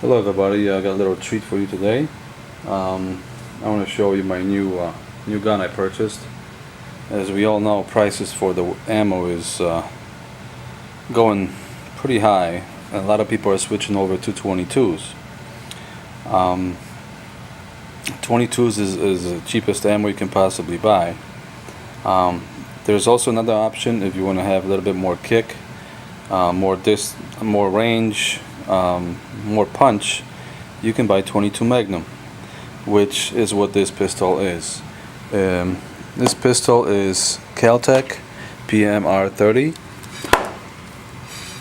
Hello everybody, I got a little treat for you today. I want to show you my new gun I purchased. As we all know, prices for the ammo is going pretty high. A lot of people are switching over to 22s. 22s is the cheapest ammo you can possibly buy. There's also another option if you want to have a little bit more kick, more range, more punch. You can buy 22 Magnum, which is what this pistol is. This pistol is Kel-Tec pmr-30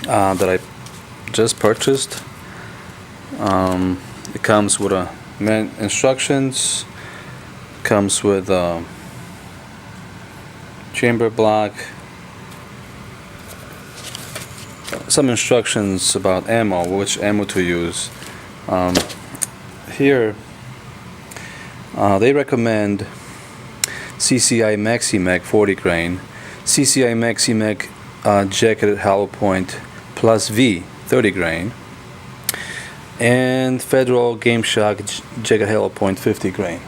that I just purchased. It comes with instructions, comes with chamber block, some instructions about ammo, which ammo to use. Here they recommend CCI Maxi-Mag 40 grain, CCI Maxi-Mag jacketed hollow point plus V 30 grain, and Federal Game Shock jacketed hollow point 50 grain.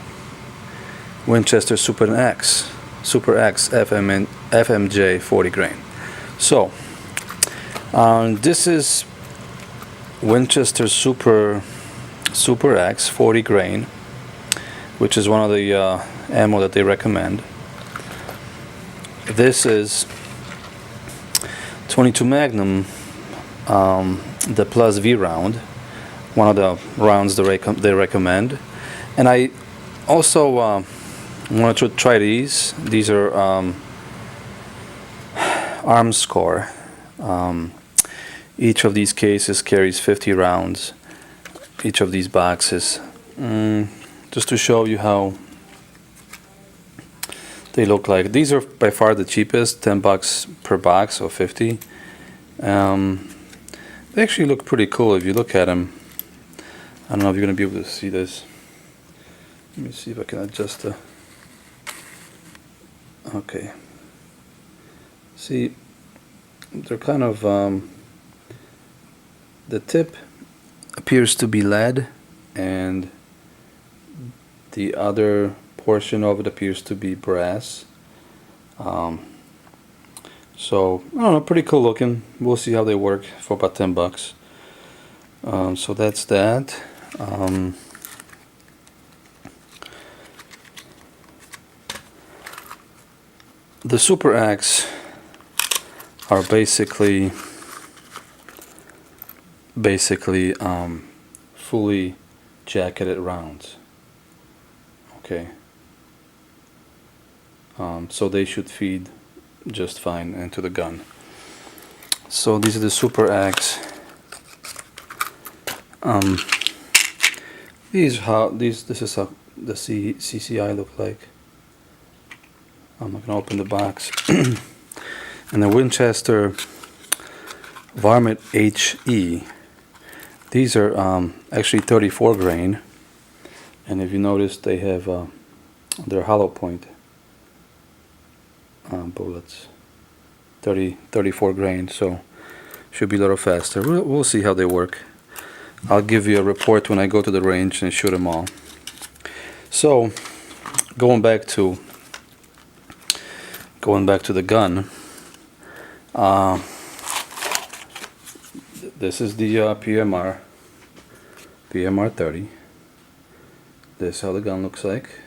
Winchester Super X FMJ 40 grain. So this is Winchester Super X 40 grain, which is one of the ammo that they recommend. This is 22 Magnum, the plus V round, one of the rounds they recommend. And I also wanted to try these. These are Arms Score. Each of these cases carries 50 rounds, each of these boxes. Just to show you how they look like. These are by far the cheapest, $10 per box, or 50. They actually look pretty cool if you look at them. I don't know if you're going to be able to see this. Let me see if I can adjust the... Okay. See, they're kind of... the tip appears to be lead, and the other portion of it appears to be brass. So I don't know, pretty cool looking. We'll see how they work for about $10. So that's that. The Super X are basically fully jacketed rounds. Okay. So they should feed just fine into the gun. So these are the Super X. This is how the CCI look like. I'm not gonna open the box. And the Winchester Varmint HE. These are actually 34 grain, and if you notice, they have their hollow point bullets. 34 grain, so should be a little faster. We'll see how they work. I'll give you a report when I go to the range and shoot them all. So going back to the gun. This is the pmr-30. This is how the gun looks like.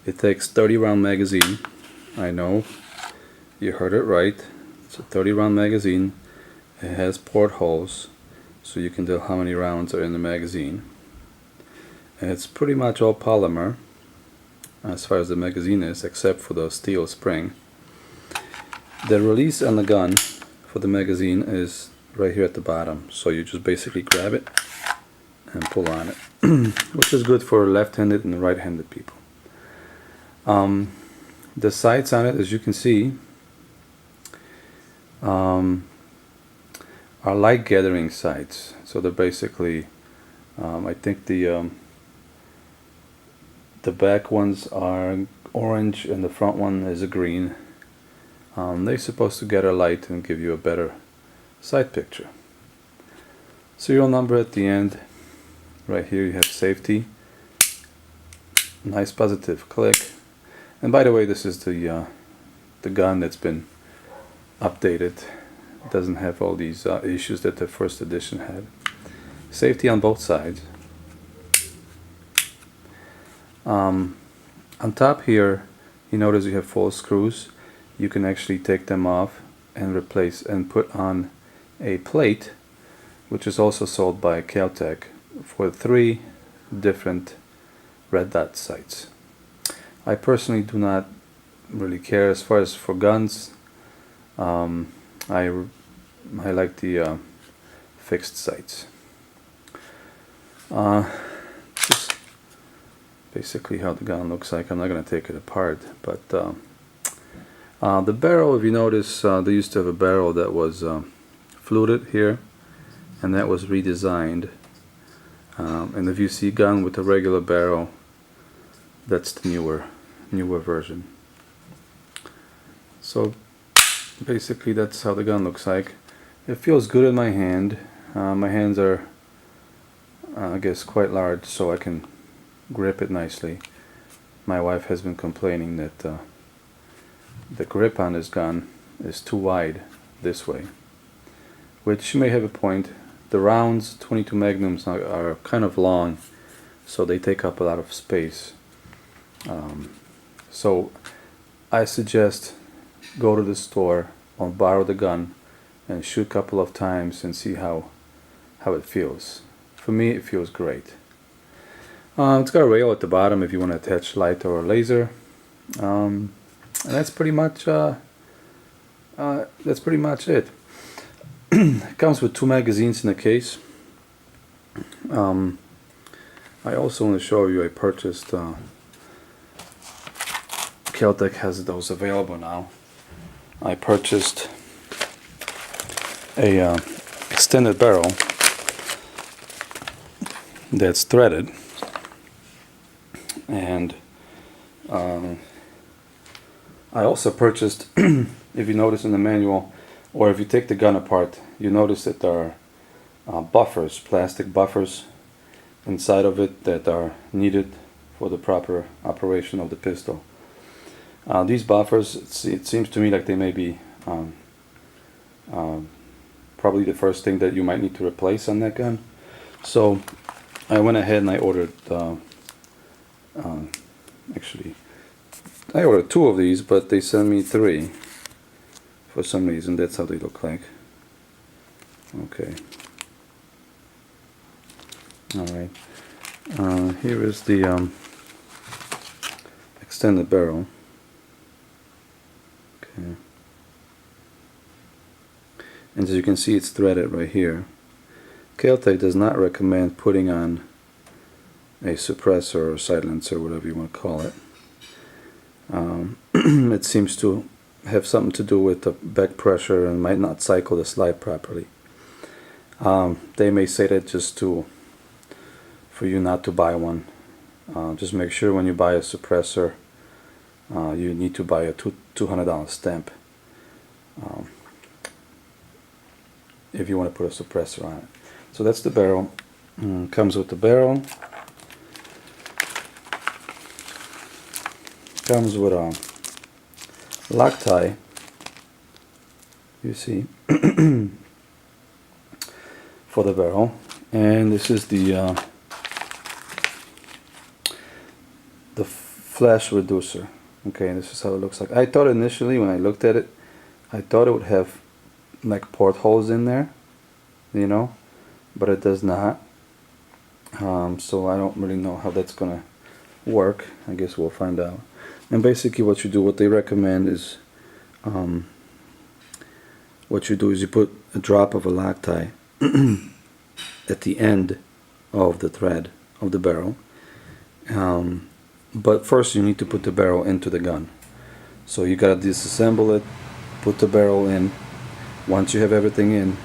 It takes 30 round magazine. I know, you heard it right. It's a 30 round magazine. It has portholes, so you can tell how many rounds are in the magazine. And it's pretty much all polymer as far as the magazine is, except for the steel spring. The release on the gun for the magazine is right here at the bottom, so you just basically grab it and pull on it, which is good for left-handed and right-handed people. The sights on it, as you can see, are light gathering sights. So they're basically, I think the back ones are orange and the front one is a green. They're supposed to gather light and give you a better sight picture. Serial number at the end. Right here you have safety. Nice positive click. And by the way, this is the gun that's been updated. It doesn't have all these issues that the first edition had. Safety on both sides. On top here, you notice you have 4 screws. You can actually take them off and replace and put on a plate, which is also sold by Kel-Tec, for 3 different red dot sights. I personally do not really care as far as for guns. I like the fixed sights. This is basically how the gun looks like. I'm not going to take it apart, but the barrel, if you notice, they used to have a barrel that was fluted here, and that was redesigned. And if you see a gun with a regular barrel, that's the newer version. So basically that's how the gun looks like. It feels good in my hand. My hands are I guess quite large, so I can grip it nicely. My wife has been complaining that the grip on this gun is too wide this way, which she may have a point. The rounds, 22 magnums, are kind of long, so they take up a lot of space. So I suggest go to the store or borrow the gun and shoot a couple of times and see how it feels. For me, it feels great. It's got a rail at the bottom if you want to attach light or laser, and that's pretty much it. It comes with 2 magazines in the case. I also want to show you, I purchased Kel-Tec has those available now. I purchased a extended barrel that's threaded, and I also purchased, if you notice in the manual, or if you take the gun apart, you notice that there are buffers, plastic buffers inside of it that are needed for the proper operation of the pistol. These buffers, it seems to me like they may be probably the first thing that you might need to replace on that gun. So I went ahead and I ordered, actually, I ordered 2 of these, but they sent me 3 for some reason. That's how they look like. Okay. Alright. Here is the extended barrel. Okay. And as you can see, it's threaded right here. Kel-Tec does not recommend putting on a suppressor or silencer, whatever you want to call it. It seems to have something to do with the back pressure and might not cycle the slide properly. They may say that just for you not to buy one. Just make sure when you buy a suppressor, you need to buy a $200 stamp if you want to put a suppressor on it. So that's the barrel. Comes with the barrel. Comes with a Loctite, you see, for the barrel, and this is the flash reducer. Okay, this is how it looks like. I thought initially when I looked at it, I thought it would have like portholes in there, you know, but it does not. So I don't really know how that's gonna work. I guess we'll find out. And basically what you do, what they recommend is, what you do is you put a drop of a Loctite at the end of the thread of the barrel. But first you need to put the barrel into the gun. So you gotta disassemble it, put the barrel in. Once you have everything in,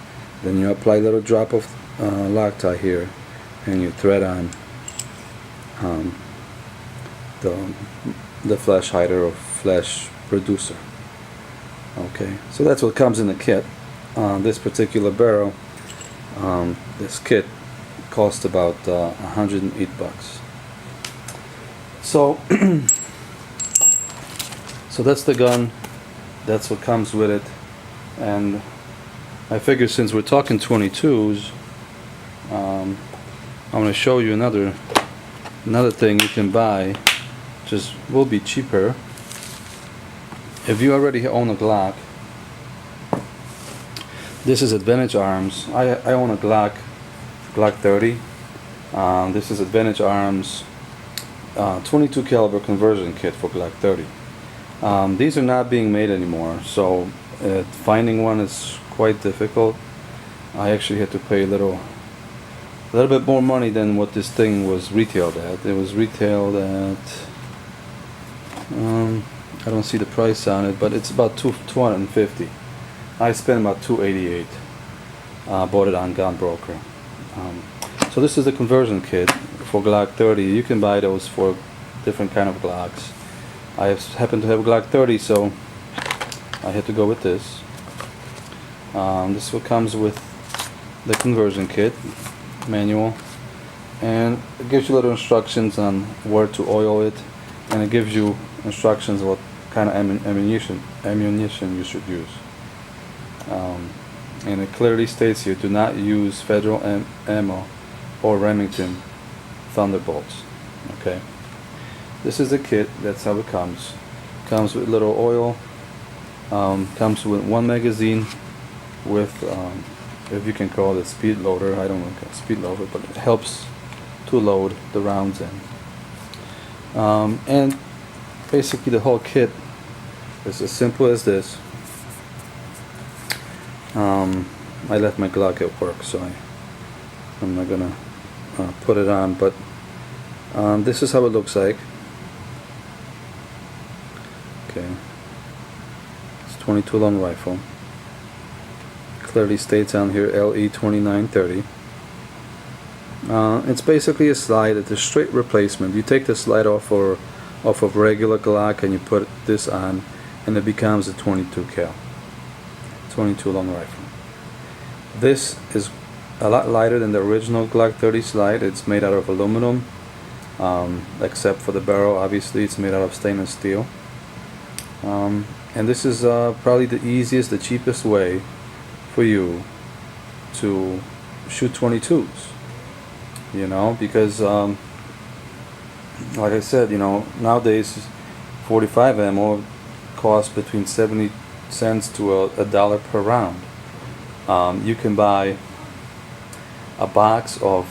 then you apply a little drop of Loctite here, and you thread on the flash hider or flash reducer. Okay, so that's what comes in the kit. This particular barrel, this kit cost about $108. So so that's the gun, that's what comes with it. And I figure since we're talking 22s, I'm going to show you another thing you can buy, just will be cheaper. If you already own a Glock, this is Advantage Arms. I own a Glock 30. This is Advantage Arms 22 caliber conversion kit for Glock 30. These are not being made anymore, so finding one is quite difficult. I actually had to pay a little bit more money than what this thing was retailed at. It was retailed at I don't see the price on it, but it's about $250. I spent about $288. Bought it on Gun Broker. So this is the conversion kit for Glock 30. You can buy those for different kind of Glocks. I happen to have a Glock 30, so I had to go with this. This is what comes with the conversion kit manual, and it gives you little instructions on where to oil it, and it gives you instructions what kind of ammunition you should use. And it clearly states here, do not use Federal ammo or Remington Thunderbolts. Okay, this is the kit. That's how it comes. Comes with little oil. Comes with one magazine with, if you can call it a speed loader. I don't know if it's a speed loader, but it helps to load the rounds in. And basically the whole kit is as simple as this. I left my Glock at work, so I'm not gonna put it on, but this is how it looks like. Okay, it's 22 long rifle. Clearly states on here LE 2930. It's basically a slide. It's a straight replacement. You take the slide off of regular Glock and you put this on, and it becomes a 22 cal. 22 long rifle. This is a lot lighter than the original Glock 30 slide. It's made out of aluminum, except for the barrel. Obviously it's made out of stainless steel. And this is probably the easiest, the cheapest way for you to shoot 22s, you know, because like I said, you know, nowadays 45 ammo costs between 70 cents to a dollar per round. You can buy a box of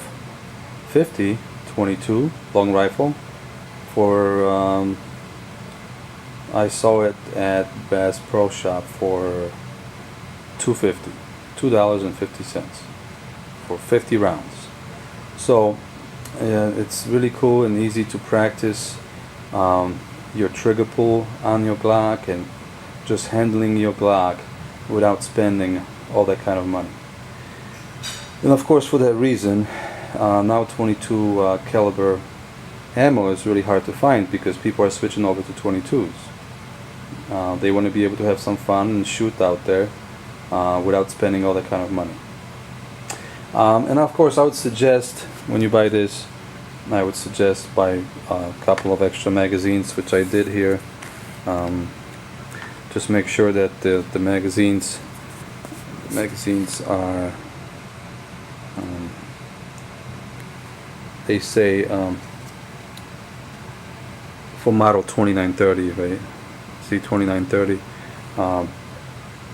50 22 long rifle for I saw it at Bass Pro Shop for $2.50 for 50 rounds. So it's really cool and easy to practice your trigger pull on your Glock and just handling your Glock without spending all that kind of money. And of course, for that reason, now 22 caliber ammo is really hard to find because people are switching over to 22s. They want to be able to have some fun and shoot out there without spending all that kind of money. And of course, I would suggest when you buy this, I would suggest buy a couple of extra magazines, which I did here. Just make sure that the magazines are they say for model 2930, right? See 2930.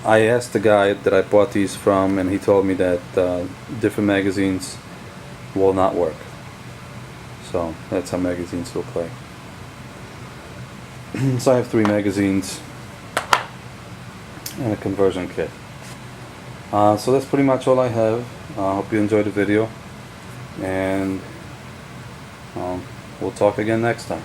I asked the guy that I bought these from, and he told me that different magazines will not work. So that's how magazines look like. So I have 3 magazines and a conversion kit. So that's pretty much all I have. I hope you enjoyed the video, and we'll talk again next time.